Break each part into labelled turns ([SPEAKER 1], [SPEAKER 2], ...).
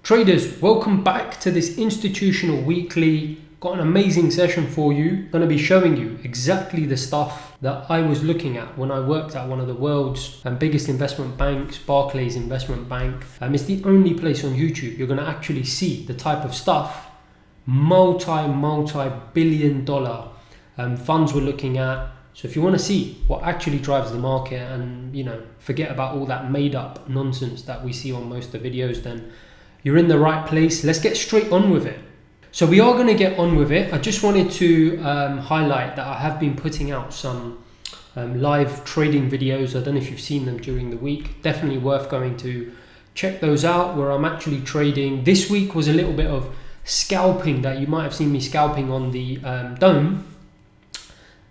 [SPEAKER 1] Traders, welcome back to this Institutional Weekly. Got an amazing session for you. Going to be showing you exactly the stuff that I was looking at when I worked at one of the world's biggest investment banks, Barclays Investment Bank. It's the only place on YouTube you're going to actually see the type of stuff multi-billion dollar funds we're looking at. So if you want to see what actually drives the market and, forget about all that made up nonsense that we see on most of the videos, then you're in the right place. Let's get straight on with it. So we are going to get on with it. I just wanted to highlight that I have been putting out some live trading videos. I don't know if you've seen them during the week. Definitely worth going to check those out, where I'm actually trading. This week was a little bit of scalping that you might have seen me scalping on the dome.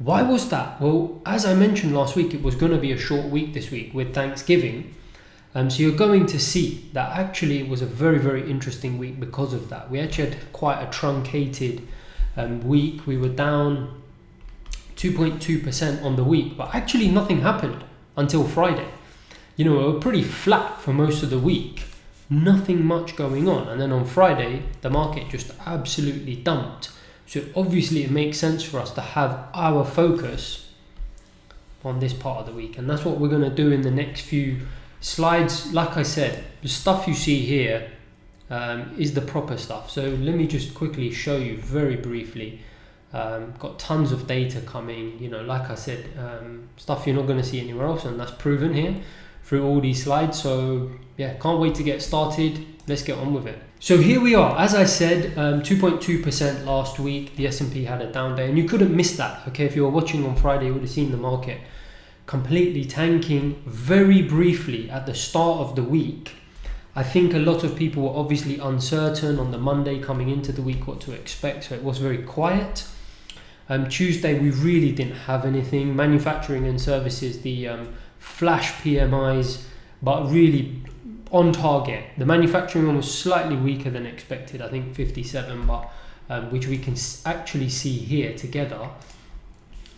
[SPEAKER 1] Why was that? Well, as I mentioned last week, it was going to be a short week this week with Thanksgiving. So you're going to see that actually it was a very, very interesting week because of that. We actually had quite a truncated week. We were down 2.2% on the week, but actually nothing happened until Friday. We were pretty flat for most of the week. Nothing much going on. And then on Friday, the market just absolutely dumped. So obviously it makes sense for us to have our focus on this part of the week. And that's what we're going to do in the next few slides. Like I said, the stuff you see here is the proper stuff. So let me just quickly show you very briefly. Got tons of data coming, like I said, stuff you're not going to see anywhere else, and that's proven here through all these slides. So yeah, can't wait to get started. Let's get on with it. So here we are. As I said, 2.2% last week. The S&P had a down day, and you couldn't miss that. Okay, if you were watching on Friday, you would have seen the market completely tanking very briefly at the start of the week. I think a lot of people were obviously uncertain on the Monday coming into the week what to expect, so it was very quiet. Tuesday we really didn't have anything. Manufacturing and services, the flash PMIs, but really on target. The manufacturing one was slightly weaker than expected, I think 57, but which we can actually see here together.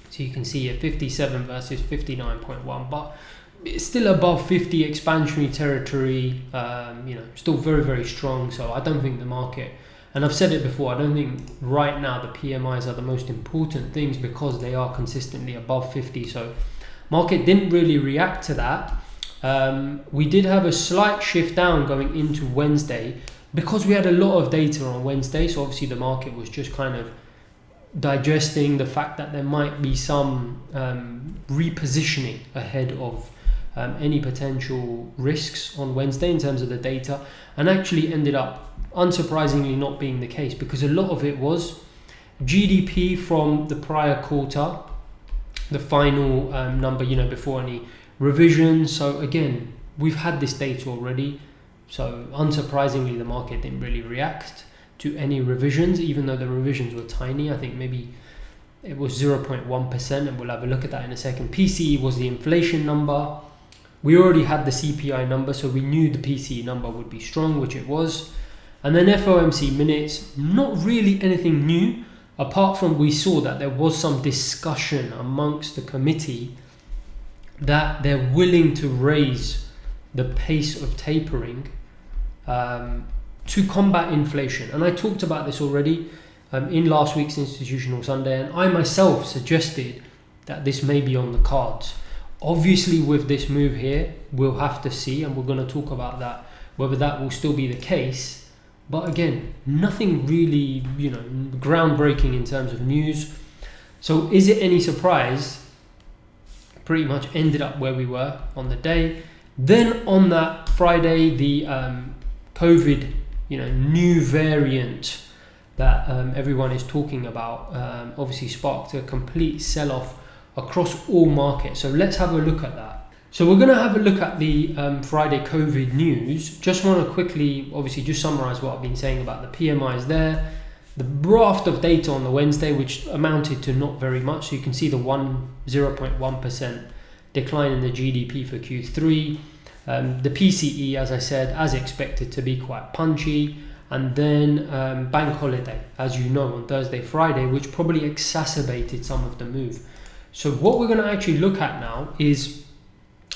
[SPEAKER 1] So you can see at 57 versus 59.1, but it's still above 50 expansionary territory, still very, very strong. So I don't think the market, and I've said it before, I don't think right now the PMIs are the most important things because they are consistently above 50. So market didn't really react to that. We did have a slight shift down going into Wednesday because we had a lot of data on Wednesday. So obviously the market was just kind of digesting the fact that there might be some repositioning ahead of any potential risks on Wednesday in terms of the data, and actually ended up unsurprisingly not being the case, because a lot of it was GDP from the prior quarter, the final number, before any revisions. So again, we've had this data already, so unsurprisingly the market didn't really react to any revisions, even though the revisions were tiny. I think maybe it was 0.1%, and we'll have a look at that in a second. PCE was the inflation number. We already had the CPI number, so we knew the PCE number would be strong, which it was. And then FOMC minutes, not really anything new, apart from we saw that there was some discussion amongst the committee that they're willing to raise the pace of tapering to combat inflation. And I talked about this already in last week's Institutional Sunday, and I myself suggested that this may be on the cards. Obviously with this move here, we'll have to see, and we're going to talk about that, whether that will still be the case. But again, nothing really, groundbreaking in terms of news. So is it any surprise? Pretty much ended up where we were on the day. Then on that Friday, the COVID new variant that everyone is talking about obviously sparked a complete sell-off across all markets. So let's have a look at that. So we're going to have a look at the Friday COVID news. Just want to quickly, obviously, just summarize what I've been saying about the PMIs there. The raft of data on the Wednesday, which amounted to not very much. So you can see the 0.1% decline in the GDP for Q3. The PCE, as I said, as expected to be quite punchy. And then bank holiday, as you know, on Thursday, Friday, which probably exacerbated some of the move. So what we're going to actually look at now is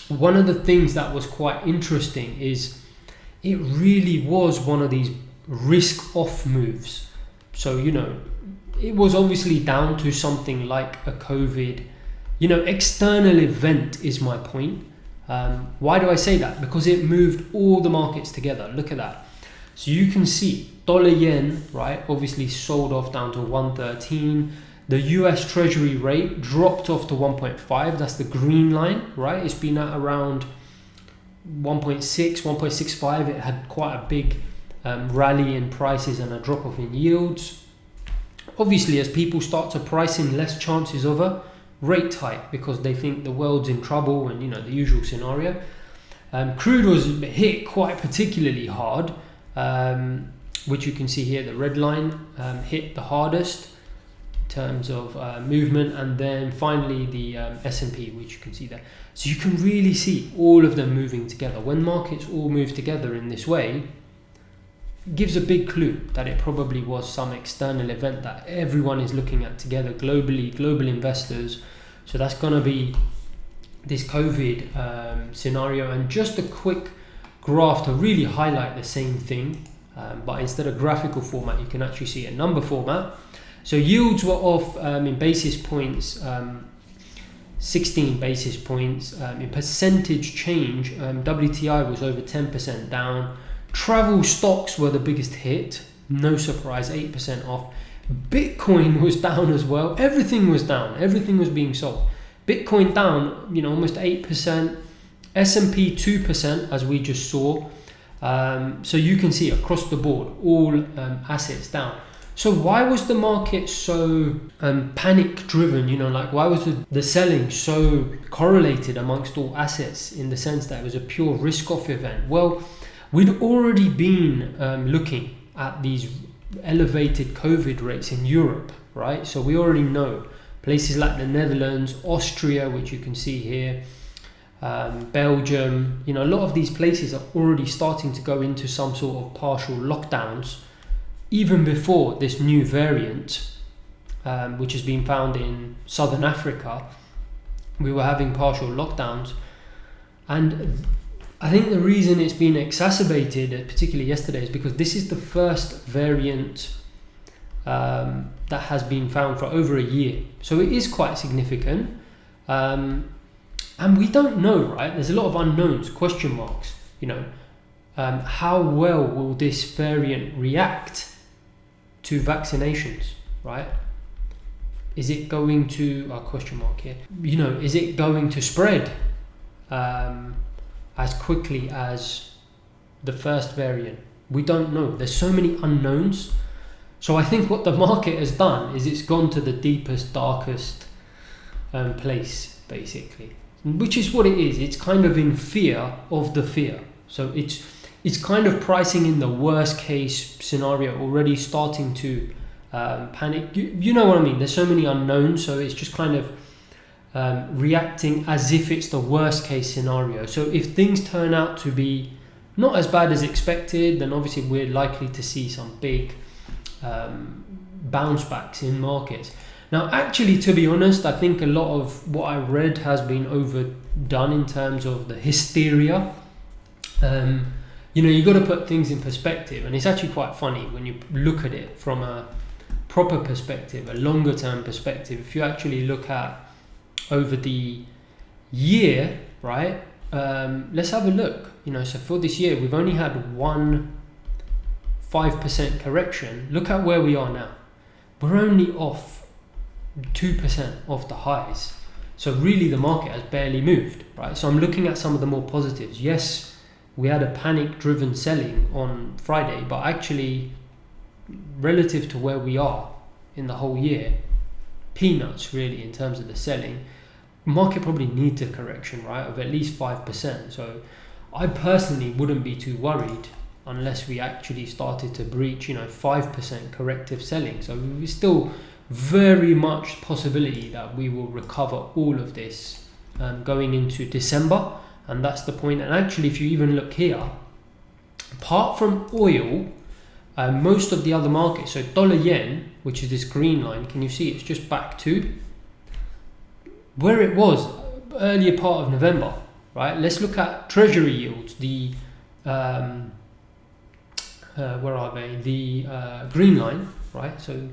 [SPEAKER 1] one of the things that was quite interesting is it really was one of these risk off moves. So, it was obviously down to something like a COVID, external event is my point. Why do I say that? Because it moved all the markets together. Look at that. So you can see dollar yen, right, obviously sold off down to 113. The US Treasury rate dropped off to 1.5. That's the green line, right? It's been at around 1.6, 1.65. It had quite a big rally in prices and a drop off in yields. Obviously, as people start to price in less chances of a rate hike because they think the world's in trouble and, the usual scenario. Crude was hit quite particularly hard, which you can see here, the red line hit the hardest in terms of movement, and then finally the S&P, which you can see there. So you can really see all of them moving together. When markets all move together in this way, it gives a big clue that it probably was some external event that everyone is looking at together globally, global investors. So that's going to be this COVID scenario. And just a quick graph to really highlight the same thing, but instead of graphical format, you can actually see a number format. So yields were off in basis points, 16 basis points. In percentage change, WTI was over 10% down. Travel stocks were the biggest hit, no surprise, 8% off. Bitcoin was down as well. Everything was down. Everything was being sold. Bitcoin down, almost 8%. S&P 2%, as we just saw. So you can see across the board, all assets down. So why was the market so panic driven? Why was the selling so correlated amongst all assets in the sense that it was a pure risk off event? Well, we'd already been looking at these elevated COVID rates in Europe, right? So we already know places like the Netherlands, Austria, which you can see here, Belgium, a lot of these places are already starting to go into some sort of partial lockdowns, even before this new variant, which has been found in Southern Africa. We were having partial lockdowns, and I think the reason it's been exacerbated, particularly yesterday, is because this is the first variant that has been found for over a year. So it is quite significant. And we don't know, right? There's a lot of unknowns, question marks. How well will this variant react to vaccinations, right? Is it going to, question mark here, is it going to spread as quickly as the first variant? We don't know. There's so many unknowns. So I think what the market has done is it's gone to the deepest, darkest place, basically, which is what it is. It's kind of in fear of the fear. So it's kind of pricing in the worst case scenario, already starting to panic. You know what I mean? There's so many unknowns, so it's just kind of reacting as if it's the worst case scenario. So if things turn out to be not as bad as expected, then obviously we're likely to see some big bounce backs in markets. Now, actually, to be honest, I think a lot of what I read has been overdone in terms of the hysteria. You got to put things in perspective, and it's actually quite funny when you look at it from a proper perspective, a longer term perspective. If you actually look at over the year, right? Let's have a look. So for this year, we've only had one 5% correction. Look at where we are now. We're only off 2% of the highs. So really the market has barely moved, right? So I'm looking at some of the more positives. Yes, we had a panic driven selling on Friday, but actually relative to where we are in the whole year, peanuts really in terms of the selling. Market probably needs a correction, right, of at least 5%. So I personally wouldn't be too worried unless we actually started to breach 5% corrective selling. So we still very much possibility that we will recover all of this going into December, and that's the point. And actually, if you even look here, apart from oil, most of the other markets, so dollar yen, which is this green line, can you see it's just back to where it was earlier part of November, right? Let's look at treasury yields, the where are they? The green line, right? So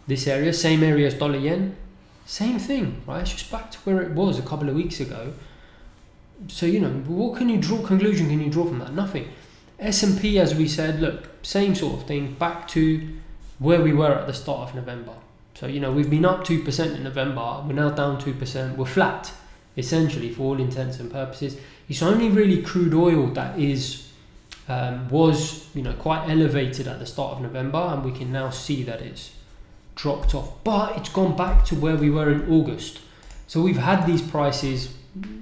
[SPEAKER 1] this area, same area as dollar yen, same thing, right? It's just back to where it was a couple of weeks ago. So, what conclusion can you draw from that? Nothing. S&P, as we said, look, same sort of thing, back to where we were at the start of November. So, we've been up 2% in November, we're now down 2%, we're flat, essentially, for all intents and purposes. It's only really crude oil that was quite elevated at the start of November, and we can now see that it's dropped off, but it's gone back to where we were in August. So we've had these prices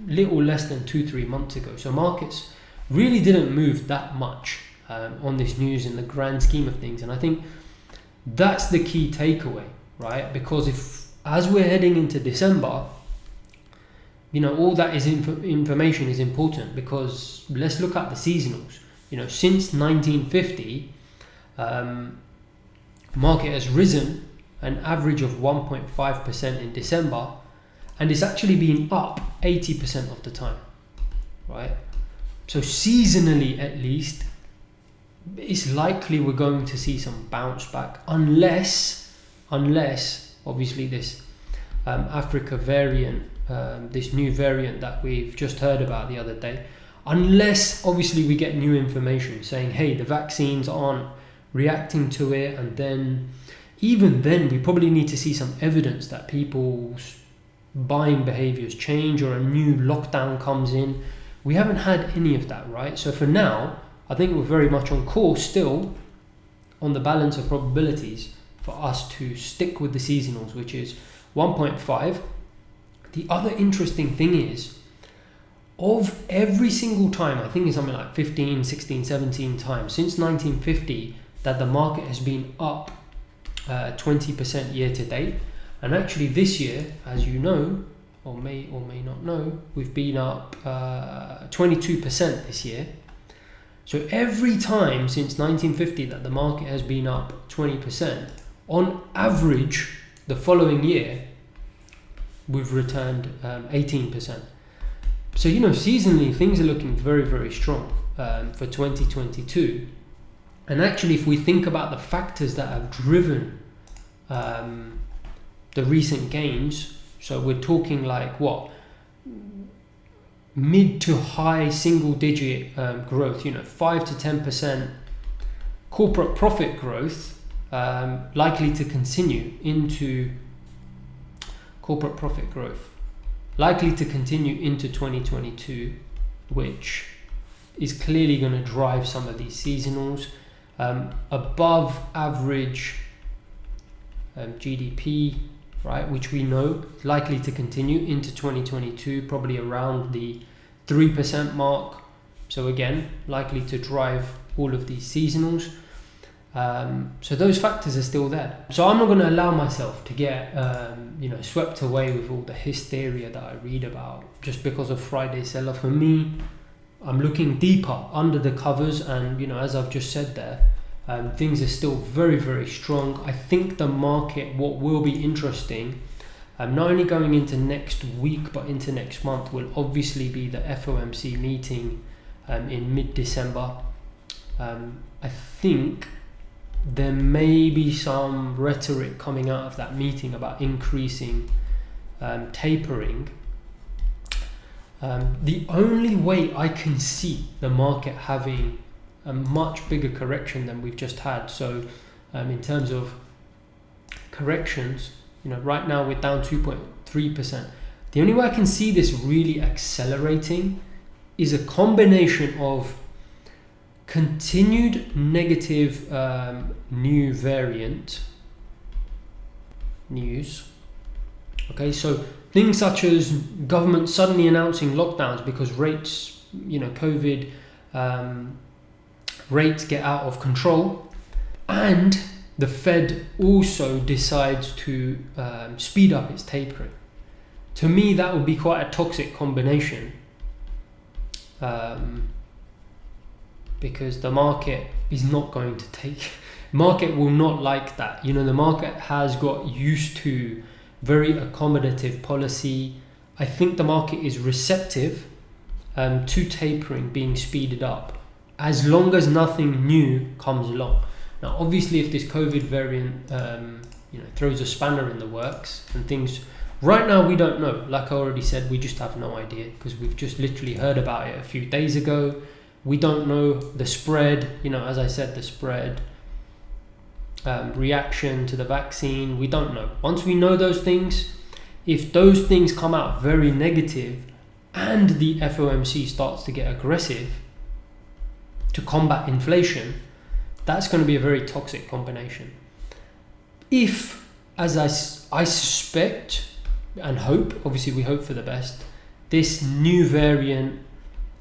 [SPEAKER 1] little less than 2-3 months ago. So markets really didn't move that much on this news in the grand scheme of things, and I think that's the key takeaway, right? Because as we're heading into December, all that is information is important, because let's look at the seasonals. Since 1950, market has risen an average of 1.5% in December, and it's actually been up 80% of the time, right? So seasonally, at least, it's likely we're going to see some bounce back, unless obviously this Africa variant, this new variant that we've just heard about the other day, unless obviously we get new information saying, hey, the vaccines aren't reacting to it, and then even then we probably need to see some evidence that people's buying behaviors change or a new lockdown comes in. We haven't had any of that, right? So for now, I think we're very much on course still on the balance of probabilities for us to stick with the seasonals, which is 1.5. The other interesting thing is, of every single time, I think it's something like 15, 16, 17 times since 1950 that the market has been up 20% year to date. And actually this year, as you know, or may not know, we've been up 22% this year. So every time since 1950 that the market has been up 20%, on average, the following year, we've returned 18%. So, seasonally, things are looking very, very strong for 2022. And actually, if we think about the factors that have driven the recent gains, so we're talking like what? Mid to high single digit growth, 5 to 10% corporate profit growth, likely to continue into 2022, which is clearly going to drive some of these seasonals. Above average GDP, right, which we know is likely to continue into 2022, probably around the 3% mark. So again, likely to drive all of these seasonals. So those factors are still there. So I'm not going to allow myself to get swept away with all the hysteria that I read about just because of Friday sell-off. For me, I'm looking deeper under the covers, and as I've just said there, things are still very, very strong. I think the market, what will be interesting, not only going into next week but into next month, will obviously be the FOMC meeting in mid-December. I think there may be some rhetoric coming out of that meeting about increasing tapering. The only way I can see the market having a much bigger correction than we've just had, so in terms of corrections, right now we're down 2.3%. The only way I can see this really accelerating is a combination of continued negative new variant news. Okay, so things such as government suddenly announcing lockdowns because rates, COVID rates get out of control, and the Fed also decides to speed up its tapering. To me, that would be quite a toxic combination. Because the market is not going to market will not like that. The market has got used to very accommodative policy. I think the market is receptive to tapering being speeded up as long as nothing new comes along. Now, obviously, if this COVID variant, throws a spanner in the works and things, right now we don't know. Like I already said, we just have no idea because we've just literally heard about it a few days ago. We don't know the spread, as I said, the spread, reaction to the vaccine. We don't know. Once we know those things, if those things come out very negative and the FOMC starts to get aggressive to combat inflation, that's going to be a very toxic combination. If, as I suspect and hope, obviously we hope for the best, this new variant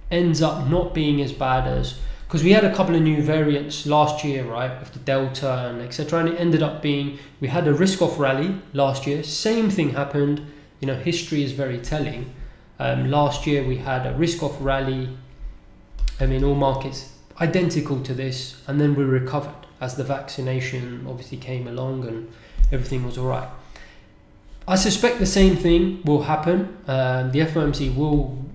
[SPEAKER 1] ends up not being as bad as, because we had a couple of new variants last year, right, with the Delta and etc. And it ended up being, we had a risk-off rally last year. Same thing happened. History is very telling. Last year we had a risk-off rally. All markets identical to this, and then we recovered as the vaccination obviously came along and everything was all right. I suspect the same thing will happen. The FOMC will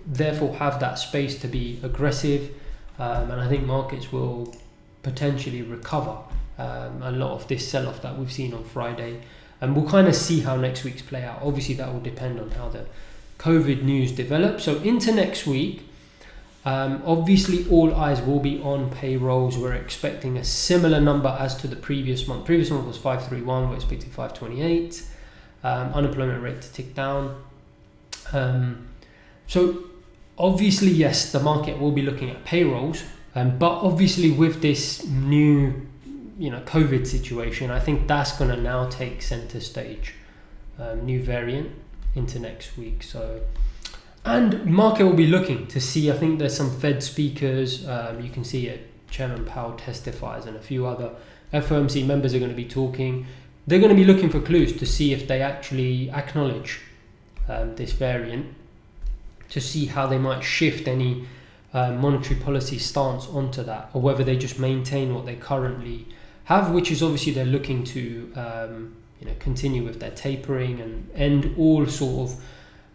[SPEAKER 1] therefore have that space to be aggressive, and I think markets will potentially recover a lot of this sell-off that we've seen on Friday, and we'll kind of see how next week's play out. Obviously that will depend on how the COVID news develops. So into next week, obviously all eyes will be on payrolls. We're expecting a similar number as to the previous month. Previous month was 531, we're expecting 528. Unemployment rate to tick down. So obviously, yes, the market will be looking at payrolls, but obviously with this new COVID situation, I think that's going to now take center stage. New variant into next week. And market will be looking to see, I think there's some Fed speakers, you can see it, Chairman Powell testifies, and a few other FOMC members are going to be talking. They're going to be looking for clues to see if they actually acknowledge this variant, to see how they might shift any monetary policy stance onto that, or whether they just maintain what they currently have, which is obviously they're looking to continue with their tapering and end all sort of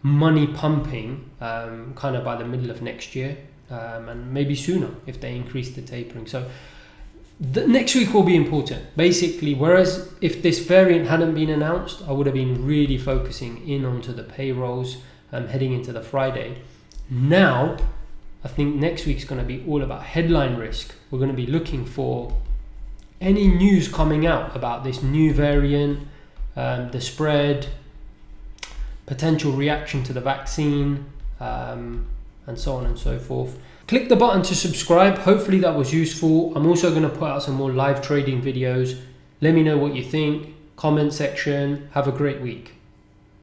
[SPEAKER 1] money pumping kind of by the middle of next year, and maybe sooner if they increase the tapering. So the next week will be important basically, whereas if this variant hadn't been announced, I would have been really focusing in onto the payrolls heading into the Friday. Now I think next week's going to be all about headline risk. We're going to be looking for any news coming out about this new variant, the spread, potential reaction to the vaccine, and so on and so forth. Click the button to subscribe. Hopefully that was useful. I'm also going to put out some more live trading videos. Let me know what you think. Comment section. Have a great week.